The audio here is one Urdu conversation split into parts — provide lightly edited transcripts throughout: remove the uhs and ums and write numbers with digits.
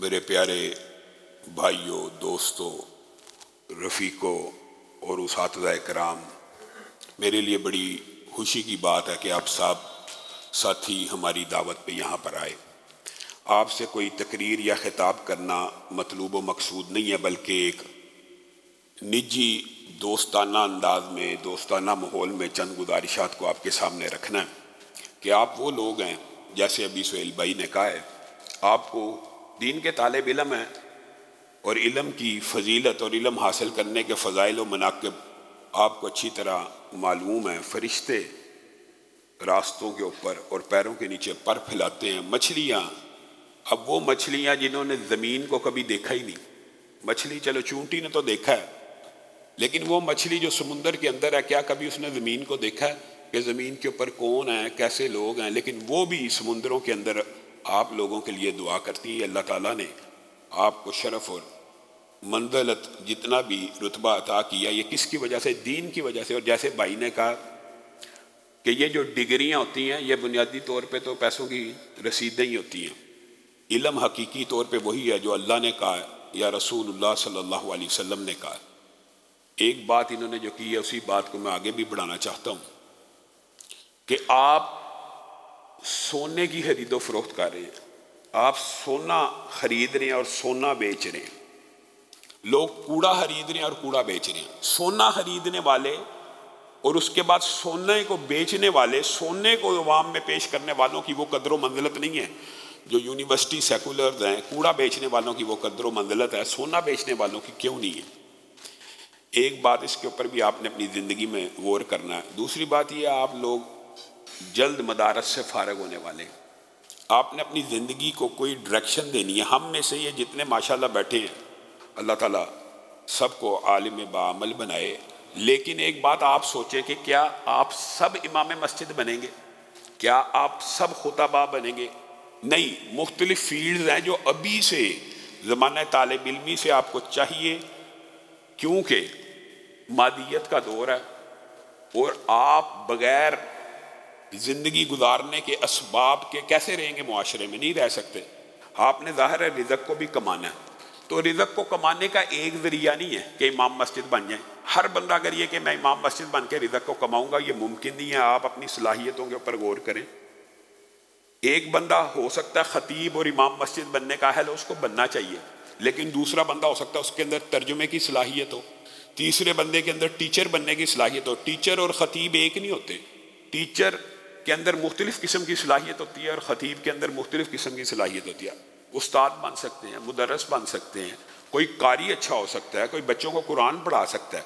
میرے پیارے بھائیوں، دوستوں، رفیقوں اور اساتذہ کرام، میرے لیے بڑی خوشی کی بات ہے کہ آپ سب ساتھی ہماری دعوت پہ یہاں پر آئے۔ آپ سے کوئی تقریر یا خطاب کرنا مطلوب و مقصود نہیں ہے، بلکہ ایک نجی دوستانہ انداز میں، دوستانہ ماحول میں چند گزارشات کو آپ کے سامنے رکھنا ہے کہ آپ وہ لوگ ہیں، جیسے ابھی سہیل بھائی نے کہا ہے، آپ کو دین کے طالب علم ہیں اور علم کی فضیلت اور علم حاصل کرنے کے فضائل و مناقب آپ کو اچھی طرح معلوم ہے۔ فرشتے راستوں کے اوپر اور پیروں کے نیچے پر پھیلاتے ہیں۔ مچھلیاں، اب وہ مچھلیاں جنہوں نے زمین کو کبھی دیکھا ہی نہیں، مچھلی چلو چونٹی نے تو دیکھا ہے، لیکن وہ مچھلی جو سمندر کے اندر ہے، کیا کبھی اس نے زمین کو دیکھا ہے کہ زمین کے اوپر کون ہے، کیسے لوگ ہیں؟ لیکن وہ بھی سمندروں کے اندر آپ لوگوں کے لیے دعا کرتی ہے۔ اللہ تعالیٰ نے آپ کو شرف اور منزلت جتنا بھی رتبہ عطا کیا، یہ کس کی وجہ سے؟ دین کی وجہ سے۔ اور جیسے بھائی نے کہا کہ یہ جو ڈگریاں ہوتی ہیں، یہ بنیادی طور پہ تو پیسوں کی رسیدیں ہی ہوتی ہیں۔ علم حقیقی طور پہ وہی ہے جو اللہ نے کہا ہے یا رسول اللہ صلی اللہ علیہ وسلم نے کہا ہے۔ ایک بات انہوں نے جو کی ہے، اسی بات کو میں آگے بھی بڑھانا چاہتا ہوں کہ آپ سونے کی خرید و فروخت کر رہے ہیں، آپ سونا خرید رہے ہیں اور سونا بیچ رہے ہیں۔ لوگ کوڑا خرید رہے ہیں اور کوڑا بیچ رہے ہیں۔ سونا خریدنے والے اور اس کے بعد سونے کو بیچنے والے، سونے کو عوام میں پیش کرنے والوں کی وہ قدر و منزلت نہیں ہے جو یونیورسٹی سیکولرز ہیں۔ کوڑا بیچنے والوں کی وہ قدر و منزلت ہے، سونا بیچنے والوں کی کیوں نہیں ہے؟ ایک بات اس کے اوپر بھی آپ نے اپنی زندگی میں غور کرنا ہے۔ دوسری بات یہ ہے، آپ لوگ جلد مدارس سے فارغ ہونے والے ہیں، آپ نے اپنی زندگی کو کوئی ڈائریکشن دینی ہے۔ ہم میں سے یہ جتنے ماشاءاللہ بیٹھے ہیں، اللہ تعالیٰ سب کو عالم بعمل بنائے، لیکن ایک بات آپ سوچیں کہ کیا آپ سب امام مسجد بنیں گے؟ کیا آپ سب خطبہ بنیں گے؟ نہیں، مختلف فیلڈز ہیں جو ابھی سے زمانہ طالب علمی سے آپ کو چاہیے، کیونکہ مادیت کا دور ہے اور آپ بغیر زندگی گزارنے کے اسباب کے کیسے رہیں گے؟ معاشرے میں نہیں رہ سکتے۔ آپ نے ظاہر ہے رزق کو بھی کمانا ہے، تو رزق کو کمانے کا ایک ذریعہ نہیں ہے کہ امام مسجد بن جائیں۔ ہر بندہ اگر یہ کہ میں امام مسجد بن کے رزق کو کماؤں گا، یہ ممکن نہیں ہے۔ آپ اپنی صلاحیتوں کے اوپر غور کریں۔ ایک بندہ ہو سکتا ہے خطیب اور امام مسجد بننے کا اہل، اس کو بننا چاہیے، لیکن دوسرا بندہ ہو سکتا ہے اس کے اندر ترجمے کی صلاحیت ہو، تیسرے بندے کے اندر ٹیچر بننے کی صلاحیت ہو۔ ٹیچر اور خطیب ایک نہیں ہوتے۔ ٹیچر کے اندر مختلف قسم کی صلاحیت ہوتی ہے اور خطیب کے اندر مختلف قسم کی صلاحیت ہوتی ہے۔ استاد بن سکتے ہیں، مدرس بن سکتے ہیں، کوئی قاری اچھا ہو سکتا ہے، کوئی بچوں کو قرآن پڑھا سکتا ہے۔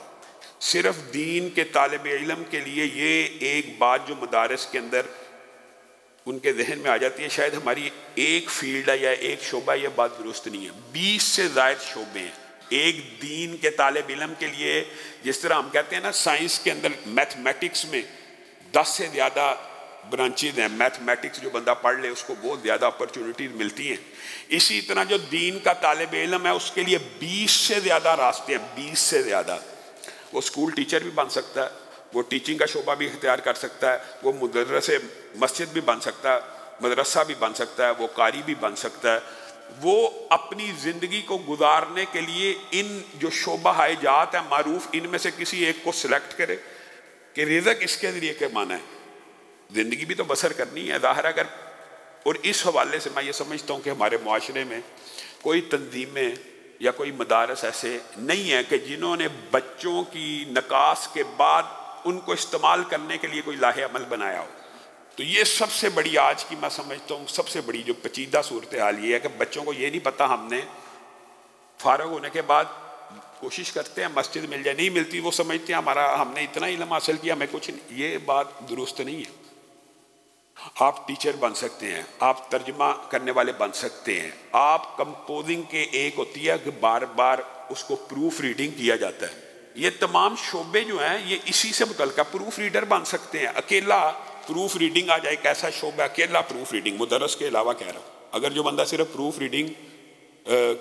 صرف دین کے طالب علم کے لیے یہ ایک بات جو مدارس کے اندر ان کے ذہن میں آ جاتی ہے، شاید ہماری ایک فیلڈ ہے یا ایک شعبہ، یہ بات درست نہیں ہے۔ 20 سے زائد شعبے ہیں ایک دین کے طالب علم کے لیے۔ جس طرح ہم کہتے ہیں نا، سائنس کے اندر میتھمیٹکس میں 10 سے زیادہ برانچز ہیں، میتھمیٹکس جو بندہ پڑھ لے اس کو بہت زیادہ اپرچونٹیز ملتی ہیں۔ اسی طرح جو دین کا طالب علم ہے اس کے لیے 20 سے زیادہ راستے ہیں، 20 سے زیادہ۔ وہ اسکول ٹیچر بھی بن سکتا ہے، وہ ٹیچنگ کا شعبہ بھی اختیار کر سکتا ہے، وہ مدرس مسجد بھی بن سکتا ہے، مدرسہ بھی بن سکتا ہے، وہ قاری بھی بن سکتا ہے۔ وہ اپنی زندگی کو گزارنے کے لیے ان جو شعبہ حاجات ہیں معروف، ان میں سے کسی ایک کو سلیکٹ کرے کہ رزق اس کے ذریعے کمانا ہے، زندگی بھی تو بسر کرنی ہے ظاہر اگر۔ اور اس حوالے سے میں یہ سمجھتا ہوں کہ ہمارے معاشرے میں کوئی تنظیمیں یا کوئی مدارس ایسے نہیں ہیں کہ جنہوں نے بچوں کی نکاس کے بعد ان کو استعمال کرنے کے لیے کوئی لاہ عمل بنایا ہو۔ تو یہ سب سے بڑی آج کی میں سمجھتا ہوں سب سے بڑی جو پیچیدہ صورتحال یہ ہے کہ بچوں کو یہ نہیں پتہ، ہم نے فارغ ہونے کے بعد کوشش کرتے ہیں مسجد مل جائے، نہیں ملتی، وہ سمجھتے ہیں ہم نے اتنا علم حاصل کیا، ہمیں کچھ نہیں۔ یہ بات درست نہیں ہے۔ آپ ٹیچر بن سکتے ہیں، آپ ترجمہ کرنے والے بن سکتے ہیں، آپ کمپوزنگ کے ایک ہوتی ہے کہ بار بار اس کو پروف ریڈنگ کیا جاتا ہے۔ یہ تمام شعبے جو ہیں یہ اسی سے متعلقہ، پروف ریڈر بن سکتے ہیں۔ اکیلا پروف ریڈنگ آ جائے، ایک ایسا شعبہ اکیلا پروف ریڈنگ، مدرس کے علاوہ کہہ رہا ہوں، اگر جو بندہ صرف پروف ریڈنگ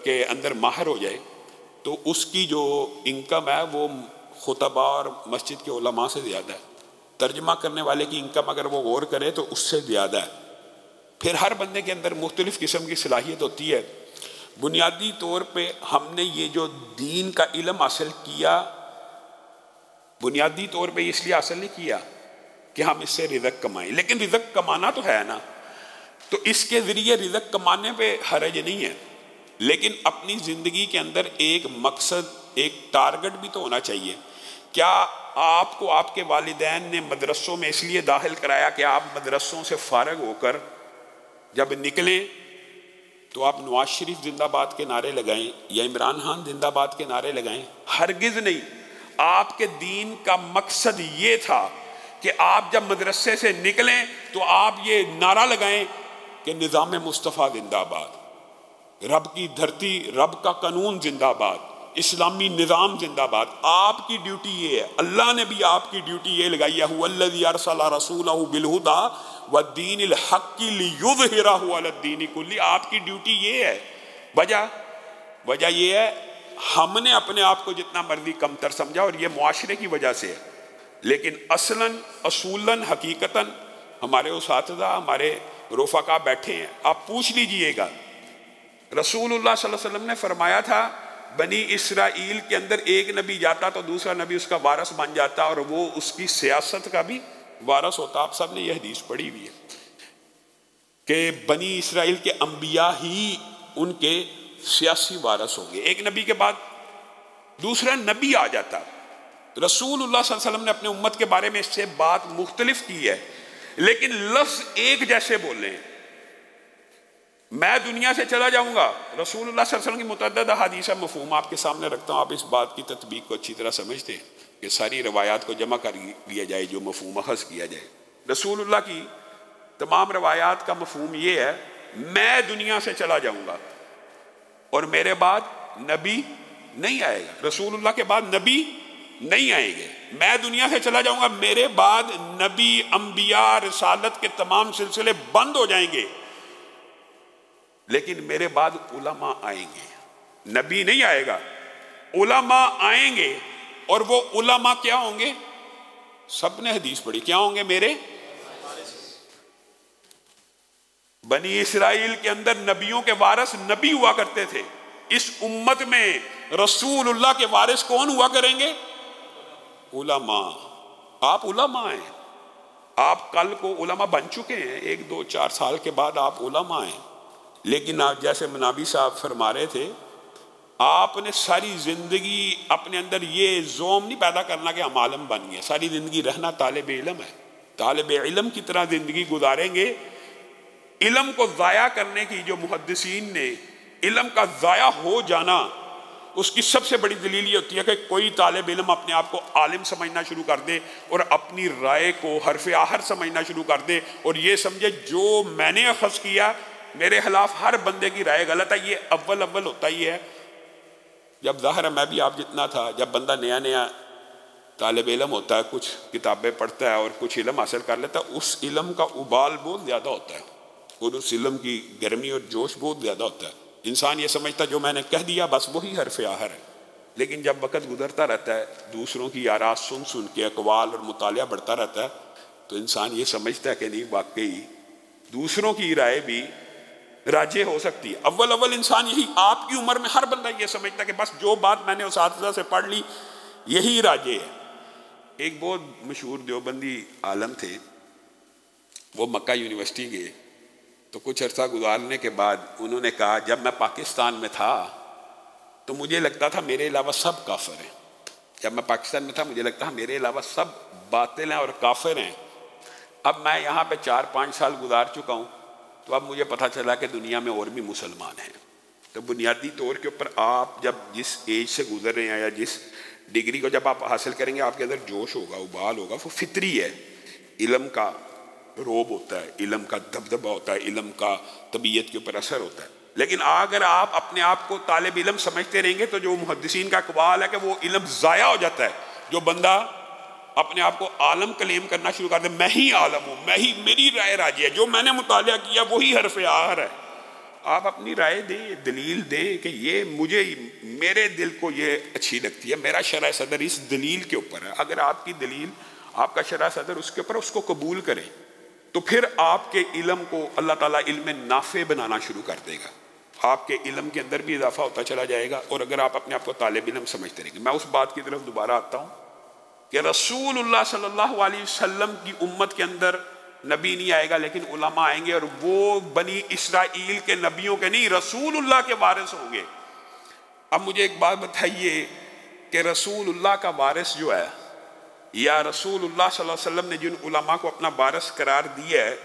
کے اندر ماہر ہو جائے تو اس کی جو انکم ہے وہ خطبہ اور مسجد کے علماء سے زیادہ ہے۔ ترجمہ کرنے والے کی انکم اگر وہ غور کرے تو اس سے زیادہ ہے۔ پھر ہر بندے کے اندر مختلف قسم کی صلاحیت ہوتی ہے۔ بنیادی طور پہ ہم نے یہ جو دین کا علم حاصل کیا، بنیادی طور پہ اس لیے حاصل نہیں کیا کہ ہم اس سے رزق کمائیں، لیکن رزق کمانا تو ہے نا، تو اس کے ذریعے رزق کمانے پہ حرج نہیں ہے، لیکن اپنی زندگی کے اندر ایک مقصد، ایک ٹارگٹ بھی تو ہونا چاہیے۔ کیا آپ کو آپ کے والدین نے مدرسوں میں اس لیے داخل کرایا کہ آپ مدرسوں سے فارغ ہو کر جب نکلیں تو آپ نواز شریف زندہ باد کے نعرے لگائیں یا عمران خان زندہ باد کے نعرے لگائیں؟ ہرگز نہیں۔ آپ کے دین کا مقصد یہ تھا کہ آپ جب مدرسے سے نکلیں تو آپ یہ نعرہ لگائیں کہ نظام مصطفیٰ زندہ باد، رب کی دھرتی، رب کا قانون زندہ باد، اسلامی نظام زندہ باد۔ آپ کی ڈیوٹی یہ ہے، اللہ نے بھی آپ کی ڈیوٹی یہ لگائی ہے، هو الذی ارسل رسولہ بالہدی والدین الحق لیظہرہ علی الدین کلہ۔ آپ کی ڈیوٹی یہ ہے۔ وجہ یہ ہے ہم نے اپنے آپ کو جتنا مرضی کمتر سمجھا اور یہ معاشرے کی وجہ سے ہے، لیکن اصولاً حقیقتاً ہمارے اساتذہ، ہمارے رفقا بیٹھے ہیں، آپ پوچھ لیجئے گا، رسول اللہ صلی اللہ علیہ وسلم نے فرمایا تھا بنی اسرائیل کے اندر ایک نبی جاتا تو دوسرا نبی اس کا وارث بن جاتا اور وہ اس کی سیاست کا بھی وارث ہوتا۔ آپ سب نے یہ حدیث پڑھی ہوئی ہے کہ بنی اسرائیل کے انبیاء ہی ان کے سیاسی وارث ہوں گے، ایک نبی کے بعد دوسرا نبی آ جاتا۔ رسول اللہ صلی اللہ علیہ وسلم نے اپنے امت کے بارے میں اس سے بات مختلف کی ہے، لیکن لفظ ایک جیسے بولے ہیں۔ میں دنیا سے چلا جاؤں گا، رسول اللہ صلی اللہ علیہ وسلم کی متعدد احادیث مفہوم آپ کے سامنے رکھتا ہوں، آپ اس بات کی تطبیق کو اچھی طرح سمجھتے ہیں کہ ساری روایات کو جمع کر لیا جائے، جو مفہوم اخذ کیا جائے۔ رسول اللہ کی تمام روایات کا مفہوم یہ ہے، میں دنیا سے چلا جاؤں گا اور میرے بعد نبی نہیں آئے گا، رسول اللہ کے بعد نبی نہیں آئیں گے۔ میں دنیا سے چلا جاؤں گا، میرے بعد نبی، انبیاء، رسالت کے تمام سلسلے بند ہو جائیں گے، لیکن میرے بعد علماء آئیں گے۔ نبی نہیں آئے گا، علماء آئیں گے، اور وہ علماء کیا ہوں گے؟ سب نے حدیث پڑھی، کیا ہوں گے؟ میرے بنی اسرائیل کے اندر نبیوں کے وارث نبی ہوا کرتے تھے، اس امت میں رسول اللہ کے وارث کون ہوا کریں گے؟ علماء۔ آپ علماء ہیں، آپ کل کو علماء بن چکے ہیں، 1 2 4 سال کے بعد آپ علماء ہیں، لیکن آپ جیسے منابی صاحب فرما رہے تھے، آپ نے ساری زندگی اپنے اندر یہ زوم نہیں پیدا کرنا کہ ہم عالم بن گئے، ساری زندگی رہنا طالب علم ہے، طالب علم کی طرح زندگی گزاریں گے۔ علم کو ضائع کرنے کی جو محدثین نے علم کا ضائع ہو جانا، اس کی سب سے بڑی دلیل یہ ہوتی ہے کہ کوئی طالب علم اپنے آپ کو عالم سمجھنا شروع کر دے اور اپنی رائے کو حرف آخر سمجھنا شروع کر دے اور یہ سمجھے جو میں نے اخذ کیا میرے خلاف ہر بندے کی رائے غلط ہے۔ یہ اول ہوتا ہی ہے، جب ظاہر ہے میں بھی آپ جتنا تھا، جب بندہ نیا طالب علم ہوتا ہے، کچھ کتابیں پڑھتا ہے اور کچھ علم حاصل کر لیتا ہے، اس علم کا ابال بہت زیادہ ہوتا ہے اور اس علم کی گرمی اور جوش بہت زیادہ ہوتا ہے۔ انسان یہ سمجھتا ہے جو میں نے کہہ دیا بس وہی حرف آخر ہے، لیکن جب وقت گزرتا رہتا ہے، دوسروں کی آراء سن کے اقوال اور مطالعہ بڑھتا رہتا ہے، تو انسان یہ سمجھتا ہے کہ نہیں، واقعی دوسروں کی رائے بھی راجے ہو سکتی ہے۔ اول انسان یہی، آپ کی عمر میں ہر بندہ یہ سمجھتا ہے کہ بس جو بات میں نے اساتذہ سے پڑھ لی یہی راجے ہے۔ ایک بہت مشہور دیوبندی عالم تھے، وہ مکہ یونیورسٹی گئے تو کچھ عرصہ گزارنے کے بعد انہوں نے کہا جب میں پاکستان میں تھا تو مجھے لگتا تھا میرے علاوہ سب کافر ہیں، جب میں پاکستان میں تھا مجھے لگتا تھا میرے علاوہ سب باطل ہیں اور کافر ہیں، اب میں یہاں پہ 4-5 سال گزار چکا ہوں تو اب مجھے پتہ چلا کہ دنیا میں اور بھی مسلمان ہیں۔ تو بنیادی طور کے اوپر آپ جب جس ایج سے گزر رہے ہیں یا جس ڈگری کو جب آپ حاصل کریں گے، آپ کے اندر جوش ہوگا، ابال ہوگا، وہ فطری ہے۔ علم کا روب ہوتا ہے، علم کا دبدبہ ہوتا ہے، علم کا طبیعت کے اوپر اثر ہوتا ہے، لیکن اگر آپ اپنے آپ کو طالب علم سمجھتے رہیں گے تو جو محدثین کا اقوال ہے کہ وہ علم ضائع ہو جاتا ہے۔ جو بندہ اپنے آپ کو عالم کلیم کرنا شروع کر دے، میں ہی عالم ہوں، میں ہی، میری رائے راجی ہے، جو میں نے مطالعہ کیا وہی حرف آخر ہے، آپ اپنی رائے دیں، دلیل دیں کہ یہ مجھے، میرے دل کو یہ اچھی لگتی ہے، میرا شرح صدر اس دلیل کے اوپر ہے۔ اگر آپ کی دلیل، آپ کا شرح صدر اس کے اوپر، اس کو قبول کریں تو پھر آپ کے علم کو اللہ تعالیٰ علم نافع بنانا شروع کر دے گا۔ آپ کے علم کے اندر بھی اضافہ ہوتا چلا جائے گا، اور اگر آپ اپنے آپ کو طالب علم سمجھتے رہیں گے۔ میں اس بات کی طرف دوبارہ آتا ہوں کہ رسول اللہ صلی اللہ علیہ وسلم کی امت کے اندر نبی نہیں آئے گا، لیکن علماء آئیں گے، اور وہ بنی اسرائیل کے نبیوں کے نہیں، رسول اللہ کے وارث ہوں گے۔ اب مجھے ایک بات بتائیے کہ رسول اللہ کا وارث جو ہے، یا رسول اللہ صلی اللہ علیہ وسلم نے جن علماء کو اپنا وارث قرار دیا ہے،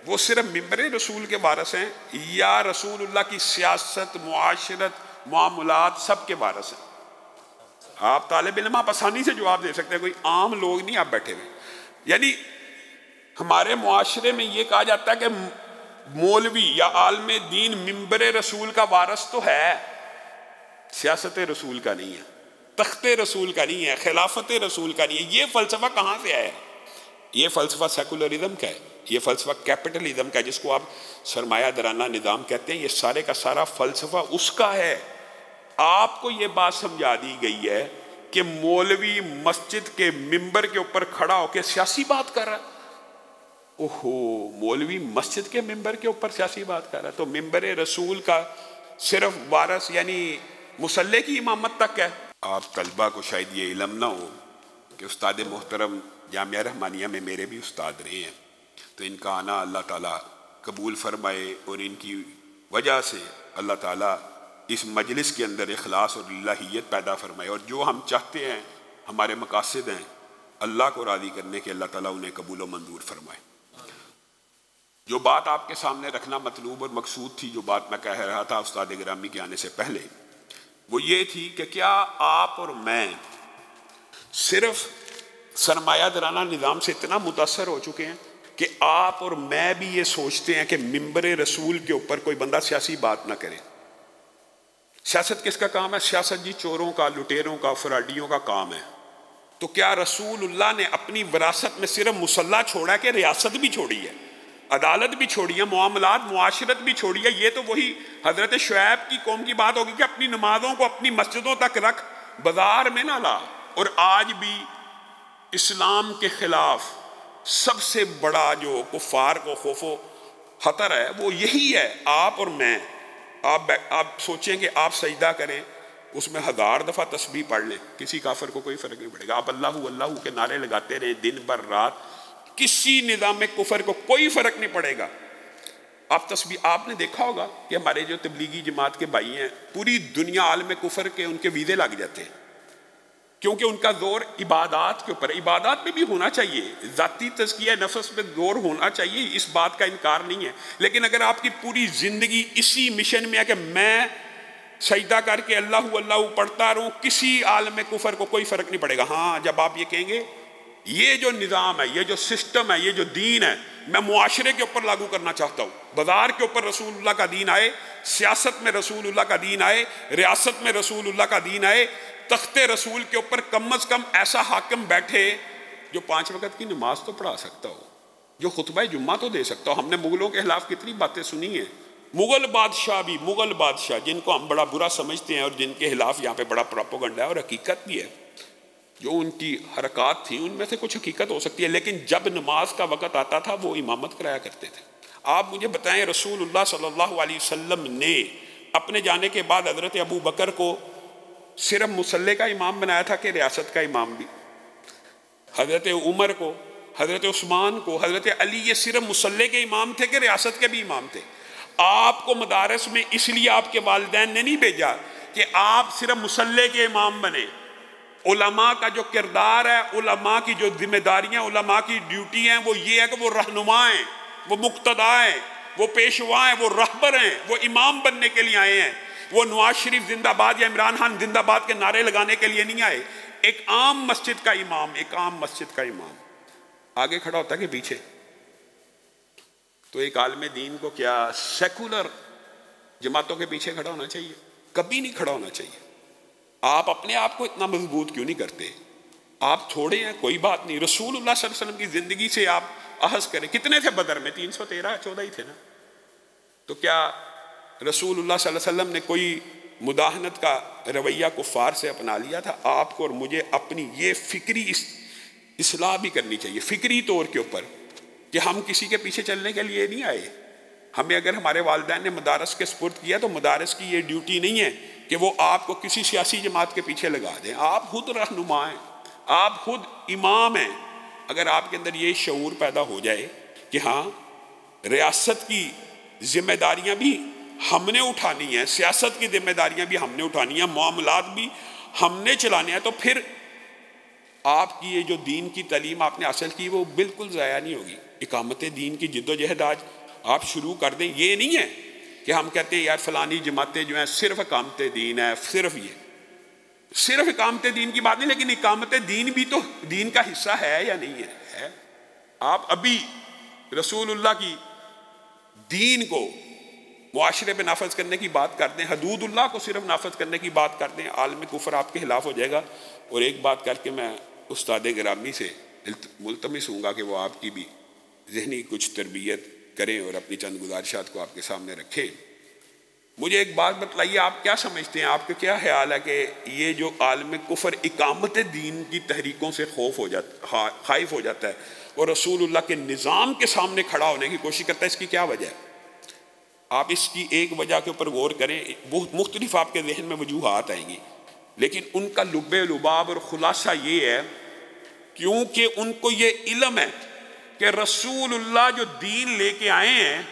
وہ صرف ممبر رسول کے وارث ہیں، یا رسول اللہ کی سیاست، معاشرت، معاملات سب کے وارث ہیں؟ آپ طالب علم آپ آسانی سے جواب دے سکتے ہیں، کوئی عام لوگ نہیں آپ بیٹھے ہوئے۔ یعنی ہمارے معاشرے میں یہ کہا جاتا ہے کہ مولوی یا عالم دین ممبر رسول کا وارث تو ہے، سیاست رسول کا نہیں ہے، تخت رسول کا نہیں ہے، خلافت رسول کا نہیں ہے۔ یہ فلسفہ کہاں سے آیا ہے؟ یہ فلسفہ سیکولرزم کا ہے، یہ فلسفہ کیپٹلزم کا ہے، جس کو آپ سرمایہ دارانہ نظام کہتے ہیں۔ یہ سارے کا سارا فلسفہ اس کا ہے۔ آپ کو یہ بات سمجھا دی گئی ہے کہ مولوی مسجد کے ممبر کے اوپر کھڑا ہو کے سیاسی بات کر رہا ہے۔ اوہو، مولوی مسجد کے ممبر کے اوپر سیاسی بات کر رہا ہے، تو ممبر رسول کا صرف وارث یعنی مصلی کی امامت تک ہے۔ آپ طلبہ کو شاید یہ علم نہ ہو کہ استاد محترم جامعہ رحمانیہ میں میرے بھی استاد رہے ہیں، تو ان کا آنا اللہ تعالیٰ قبول فرمائے، اور ان کی وجہ سے اللہ تعالیٰ اس مجلس کے اندر اخلاص اور الہیت پیدا فرمائے، اور جو ہم چاہتے ہیں، ہمارے مقاصد ہیں، اللہ کو راضی کرنے کے، اللہ تعالیٰ انہیں قبول و منظور فرمائے۔ جو بات آپ کے سامنے رکھنا مطلوب اور مقصود تھی، جو بات میں کہہ رہا تھا استاد گرامی کے آنے سے پہلے، وہ یہ تھی کہ کیا آپ اور میں صرف سرمایہ دارانہ نظام سے اتنا متاثر ہو چکے ہیں کہ آپ اور میں بھی یہ سوچتے ہیں کہ ممبر رسول کے اوپر کوئی بندہ سیاسی بات نہ کرے؟ سیاست کس کا کام ہے؟ سیاست جی چوروں کا، لٹیروں کا، فراڈیوں کا کام ہے۔ تو کیا رسول اللہ نے اپنی وراثت میں صرف مسلح چھوڑا ہے کہ ریاست بھی چھوڑی ہے، عدالت بھی چھوڑی ہے، معاملات، معاشرت بھی چھوڑی ہے؟ یہ تو وہی حضرت شعیب کی قوم کی بات ہوگی کہ اپنی نمازوں کو اپنی مسجدوں تک رکھ، بازار میں نہ لا۔ اور آج بھی اسلام کے خلاف سب سے بڑا جو کفار کو خوف و خطر ہے وہ یہی ہے، آپ اور میں۔ آپ سوچیں کہ آپ سجدہ کریں، اس میں 1000 دفعہ تسبیح پڑھ لیں، کسی کافر کو کوئی فرق نہیں پڑے گا۔ آپ اللہ اللہ کے نعرے لگاتے رہیں دن بھر رات، کسی نظام کفر کو کوئی فرق نہیں پڑے گا۔ آپ نے دیکھا ہوگا کہ ہمارے جو تبلیغی جماعت کے بھائی ہیں، پوری دنیا عالم کفر کے ان کے ویزے لگ جاتے ہیں، کیونکہ ان کا زور عبادات کے اوپر، عبادات میں بھی ہونا چاہیے، ذاتی تزکیہ نفس پہ زور ہونا چاہیے، اس بات کا انکار نہیں ہے، لیکن اگر آپ کی پوری زندگی اسی مشن میں ہے کہ میں سجدہ کر کے اللہ اللہ پڑھتا رہوں، کسی عالم کفر کو کوئی فرق نہیں پڑے گا۔ ہاں، جب آپ یہ کہیں گے یہ جو نظام ہے، یہ جو سسٹم ہے، یہ جو دین ہے، میں معاشرے کے اوپر لاگو کرنا چاہتا ہوں، بازار کے اوپر رسول اللہ کا دین آئے، سیاست میں رسول اللہ کا دین آئے، ریاست میں رسول اللہ کا دین آئے، تخت رسول کے اوپر کم از کم ایسا حاکم بیٹھے جو 5 وقت کی نماز تو پڑھا سکتا ہو، جو خطبہ جمعہ تو دے سکتا ہو۔ ہم نے مغلوں کے خلاف کتنی باتیں سنی ہیں، مغل بادشاہ جن کو ہم بڑا برا سمجھتے ہیں اور جن کے خلاف یہاں پہ بڑا پروپیگنڈا ہے اور حقیقت بھی ہے، جو ان کی حرکات تھیں ان میں سے کچھ حقیقت ہو سکتی ہے، لیکن جب نماز کا وقت آتا تھا وہ امامت کرایا کرتے تھے۔ آپ مجھے بتائیں، رسول اللہ صلی اللہ علیہ وسلم نے اپنے جانے کے بعد حضرت ابو بکر کو صرف مصلی کا امام بنایا تھا کہ ریاست کا امام بھی؟ حضرت عمر کو، حضرت عثمان کو، حضرت علی یہ صرف مصلی کے امام تھے کہ ریاست کے بھی امام تھے؟ آپ کو مدارس میں اس لیے آپ کے والدین نے نہیں بھیجا کہ آپ صرف مصلی کے امام بنے۔ علماء کا جو کردار ہے، علماء کی جو ذمہ داریاں، علماء کی ڈیوٹی ہیں، وہ یہ ہے کہ وہ رہنما ہیں، وہ مقتدا ہیں، وہ پیشوا ہیں، وہ رہبر ہیں، وہ امام بننے کے لیے آئے ہیں۔ وہ نواز شریف زندہ باد یا عمران خان زندہ باد کے نعرے لگانے کے لیے نہیں آئے۔ ایک عام مسجد کا امام، ایک عام مسجد کا امام آگے کھڑا ہوتا ہے کہ پیچھے؟ تو ایک عالم دین کو کیا سیکولر جماعتوں کے پیچھے کھڑا ہونا چاہیے؟ کبھی نہیں کھڑا ہونا چاہیے۔ آپ اپنے آپ کو اتنا مضبوط کیوں نہیں کرتے؟ آپ تھوڑے ہیں، کوئی بات نہیں، رسول اللہ صلی اللہ علیہ وسلم کی زندگی سے آپ اخذ کریں۔ کتنے تھے بدر میں؟ 313 14 ہی تھے نا؟ تو کیا رسول اللہ صلی اللہ علیہ وسلم نے کوئی مداہنت کا رویہ کفار سے اپنا لیا تھا؟ آپ کو اور مجھے اپنی یہ فکری اصلاح بھی کرنی چاہیے، فکری طور کے اوپر، کہ ہم کسی کے پیچھے چلنے کے لیے نہیں آئے، ہمیں اگر ہمارے والدین نے مدارس کے سپرد کیا تو مدارس کی یہ ڈیوٹی نہیں ہے کہ وہ آپ کو کسی سیاسی جماعت کے پیچھے لگا دیں. آپ خود رہنما ہیں, آپ خود امام ہیں. اگر آپ کے اندر یہ شعور پیدا ہو جائے کہ ہاں ریاست کی ذمہ داریاں بھی ہم نے اٹھانی ہیں, سیاست کی ذمہ داریاں بھی ہم نے اٹھانی ہیں, معاملات بھی ہم نے چلانے ہیں, تو پھر آپ کی یہ جو دین کی تعلیم آپ نے حاصل کی وہ بالکل ضائع نہیں ہوگی. اقامت دین کی جد و جہد آج آپ شروع کر دیں. یہ نہیں ہے کہ ہم کہتے ہیں یار فلانی جماعتیں جو ہیں صرف اقامت دین ہے, صرف اقامت دین کی بات نہیں, لیکن اقامت دین بھی تو دین کا حصہ ہے یا نہیں ہے. آپ ابھی رسول اللہ کی دین کو معاشرے پہ نافذ کرنے کی بات کرتے ہیں, حدود اللہ کو صرف نافذ کرنے کی بات کرتے ہیں, عالم کفر آپ کے خلاف ہو جائے گا. اور ایک بات کر کے میں استاد گرامی سے ملتمس ہوں گا کہ وہ آپ کی بھی ذہنی کچھ تربیت کریں اور اپنی چند گزارشات کو آپ کے سامنے رکھیں. مجھے ایک بات بتلائیے, آپ کیا سمجھتے ہیں, آپ کا کیا خیال ہے کہ یہ جو عالم کفر اقامت دین کی تحریکوں سے خائف ہو جاتا ہے اور رسول اللہ کے نظام کے سامنے کھڑا ہونے کی کوشش کرتا ہے, اس کی کیا وجہ ہے؟ آپ اس کی ایک وجہ کے اوپر غور کریں. بہت مختلف آپ کے ذہن میں وجوہات آئیں گی, لیکن ان کا لب لباب اور خلاصہ یہ ہے کیونکہ ان کو یہ علم ہے کہ رسول اللہ جو دین لے کے آئے ہیں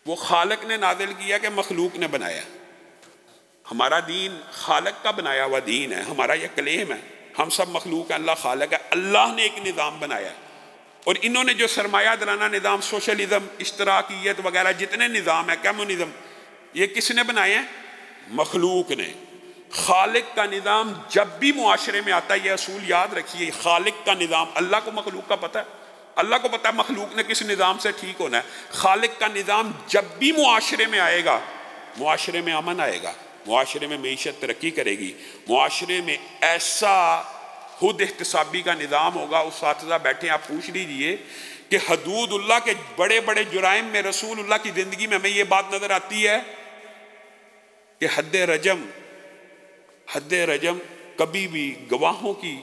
وہ خالق نے نازل کیا کہ مخلوق نے بنایا. ہمارا دین خالق کا بنایا ہوا دین ہے, ہمارا یہ کلیم ہے, ہم سب مخلوق ہیں, اللہ خالق ہے. اللہ نے ایک نظام بنایا ہے, اور انہوں نے جو سرمایہ دارانہ نظام, سوشلزم, اشتراکیت وغیرہ جتنے نظام ہیں, کمیونزم, یہ کس نے بنائے ہیں؟ مخلوق نے. خالق کا نظام جب بھی معاشرے میں آتا ہے, یہ اصول یاد رکھیے, خالق کا نظام, اللہ کو مخلوق کا پتہ ہے, اللہ کو پتہ ہے مخلوق نے کس نظام سے ٹھیک ہونا ہے. خالق کا نظام جب بھی معاشرے میں آئے گا, معاشرے میں امن آئے گا, معاشرے میں معیشت ترقی کرے گی, معاشرے میں ایسا خود احتسابی کا نظام ہوگا. اساتذہ بیٹھے, آپ پوچھ لیجئے کہ حدود اللہ کے بڑے بڑے جرائم میں رسول اللہ کی زندگی میں ہمیں یہ بات نظر آتی ہے کہ حد رجم کبھی بھی گواہوں کی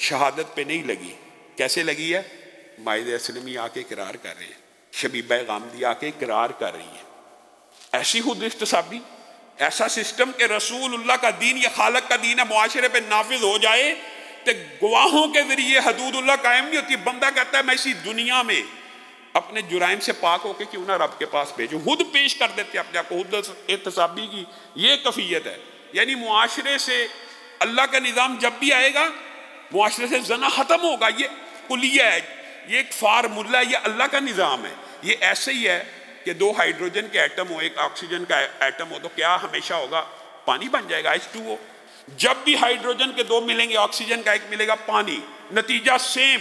شہادت پہ نہیں لگی. کیسے لگی ہے؟ مائدہ اسلمی آ کے اقرار کر رہے ہیں, شبیبہ غامدی آ کے اقرار کر رہی ہیں. ایسی خود احتسابی, ایسا سسٹم کہ رسول اللہ کا دین, یہ خالق کا دین ہے, معاشرے پہ نافذ ہو جائے تو گواہوں کے ذریعے حدود اللہ قائم نہیں ہوتی. بندہ کہتا ہے میں اسی دنیا میں اپنے جرائم سے پاک ہو کے کیوں نہ رب کے پاس بھیجوں, خود پیش کر دیتے اپنے آپ کو. خود احتسابی کی یہ کیفیت ہے. یعنی معاشرے سے اللہ کا نظام جب بھی آئے گا, معاشرے سے زنا ختم ہوگا. یہ کلیہ ہے, یہ ایک فارمولہ ہے, یہ اللہ کا نظام ہے. یہ ایسے ہی ہے کہ دو ہائیڈروجن کے ایٹم ہو, ایک آکسیجن کا ایٹم ہو, تو کیا ہمیشہ ہوگا؟ پانی بن جائے گا, H2O. جب بھی ہائیڈروجن کے دو ملیں گے, آکسیجن کا ایک ملے گا, پانی. نتیجہ سیم.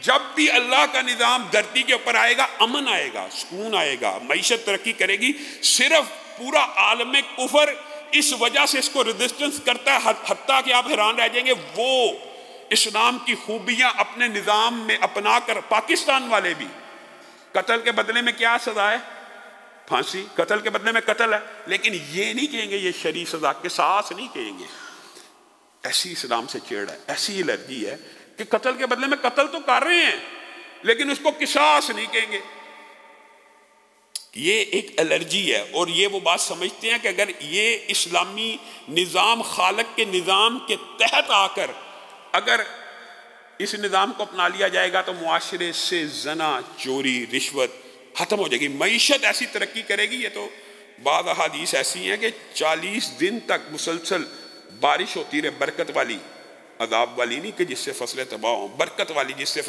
جب بھی اللہ کا نظام دھرتی کے اوپر آئے گا, امن آئے گا, سکون آئے گا, معیشت ترقی کرے گی. صرف پورا عالم کفر اس وجہ سے اس کو ریزسٹنس کرتا ہے, حتیٰ کہ آپ حیران رہ جائیں گے, وہ اسلام کی خوبیاں اپنے نظام میں اپنا کر, پاکستان والے بھی قتل کے بدلے میں کیا سزا ہے؟ پھانسی. قتل کے بدلے میں قتل ہے, لیکن یہ نہیں کہیں گے یہ شرعی سزا, قصاص نہیں کہیں گے. ایسی اسلام سے چیڑ ہے, ایسی الرجی ہے کہ قتل کے بدلے میں قتل تو کر رہے ہیں لیکن اس کو قصاص نہیں کہیں گے. یہ ایک الرجی ہے, اور یہ وہ بات سمجھتے ہیں کہ اگر یہ اسلامی نظام خالق کے نظام کے تحت آ کر اگر اس نظام کو اپنا لیا جائے گا تو معاشرے سے زنا, چوری, رشوت ختم ہو جائے گی, معیشت ایسی ترقی کرے گی. یہ تو بعض احادیث ایسی ہیں کہ 40 دن تک مسلسل بارش ہوتی رہے, برکت والی, عذاب والی نہیں کہ جس سے فصلیں تباہ ہوں, برکت والی جس سے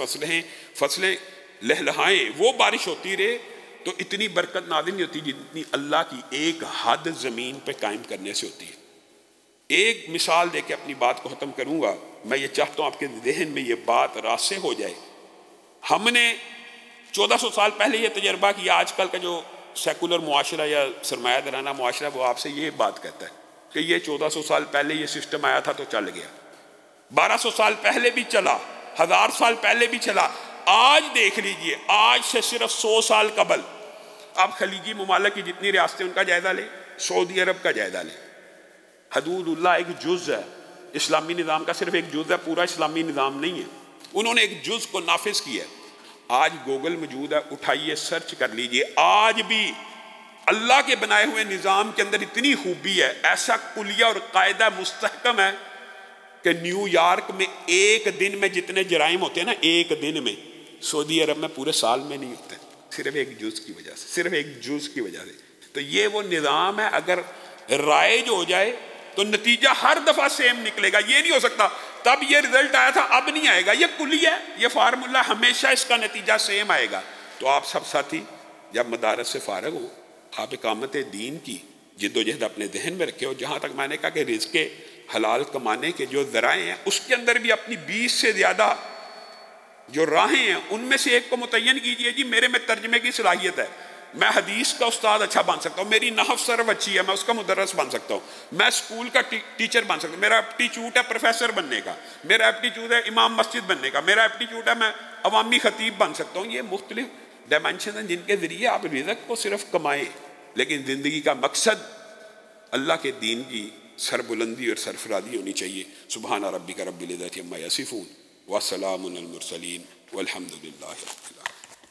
فصلیں لہلہائیں, وہ بارش ہوتی رہے تو اتنی برکت نازل نہیں ہوتی جتنی اللہ کی ایک حد زمین پہ قائم کرنے سے ہوتی ہے. ایک مثال دے کے اپنی بات کو ختم کروں گا. میں یہ چاہتا ہوں آپ کے ذہن میں یہ بات راسخ ہو جائے. ہم نے 1400 سال پہلے یہ تجربہ کیا. آج کل کا جو سیکولر معاشرہ یا سرمایہ دارانہ معاشرہ وہ آپ سے یہ بات کہتا ہے کہ یہ 1400 سال پہلے یہ سسٹم آیا تھا تو چل گیا, 1200 سال پہلے بھی چلا, 1000 سال پہلے بھی چلا. آج دیکھ لیجئے, آج سے صرف 100 سال قبل آپ خلیجی ممالک کی جتنی ریاستیں ان کا جائزہ لیں, سعودی عرب کا جائزہ لیں. حدود اللہ ایک جز ہے, اسلامی نظام کا صرف ایک جز ہے, پورا اسلامی نظام نہیں ہے. انہوں نے ایک جز کو نافذ کیا ہے. آج گوگل موجود ہے، اٹھائیے سرچ کر لیجئے، آج بھی اللہ کے بنائے ہوئے نظام کے اندر اتنی خوبی ہے، ایسا کلیہ اور قاعدہ مستحکم ہے کہ نیو یارک میں ایک دن میں جتنے جرائم ہوتے ہیں نا، ایک دن میں، سعودی عرب میں پورے سال میں نہیں ہوتے، صرف ایک جز کی وجہ سے، صرف ایک جز کی وجہ سے۔ تو یہ وہ نظام ہے، اگر رائج ہو جائے تو نتیجہ ہر دفعہ سیم نکلے گا۔ یہ نہیں ہو سکتا تب یہ رزلٹ آیا تھا اب نہیں آئے گا، یہ کلی ہے، یہ فارمولہ، ہمیشہ اس کا نتیجہ سیم آئے گا۔ تو آپ سب ساتھی جب مدارس سے فارغ ہو، آپ اقامت دین کی جد و جہد اپنے ذہن میں رکھے ہو۔ جہاں تک میں نے کہا کہ رزق حلال کمانے کے جو ذرائع ہیں، اس کے اندر بھی اپنی 20 سے زیادہ جو راہیں ہیں ان میں سے ایک کو متعین کیجئے، جی میرے میں ترجمے کی صلاحیت ہے، میں حدیث کا استاد اچھا بن سکتا ہوں، میری نحو صرف اچھی ہے، میں اس کا مدرس بن سکتا ہوں، میں اسکول کا ٹیچر بن سکتا ہوں، میرا ایپٹیچیوڈ ہے پروفیسر بننے کا، میرا ایپٹیچیوڈ ہے امام مسجد بننے کا، میرا ایپٹیچیوڈ ہے میں عوامی خطیب بن سکتا ہوں۔ یہ مختلف ڈائمینشن ہیں جن کے ذریعے آپ رزق کو صرف کمائیں، لیکن زندگی کا مقصد اللہ کے دین کی سربلندی اور سرفرادی ہونی چاہیے۔ سبحان ربک رب العزت عما یصفون وسلام علی المرسلین والحمد للہ رب العالمین۔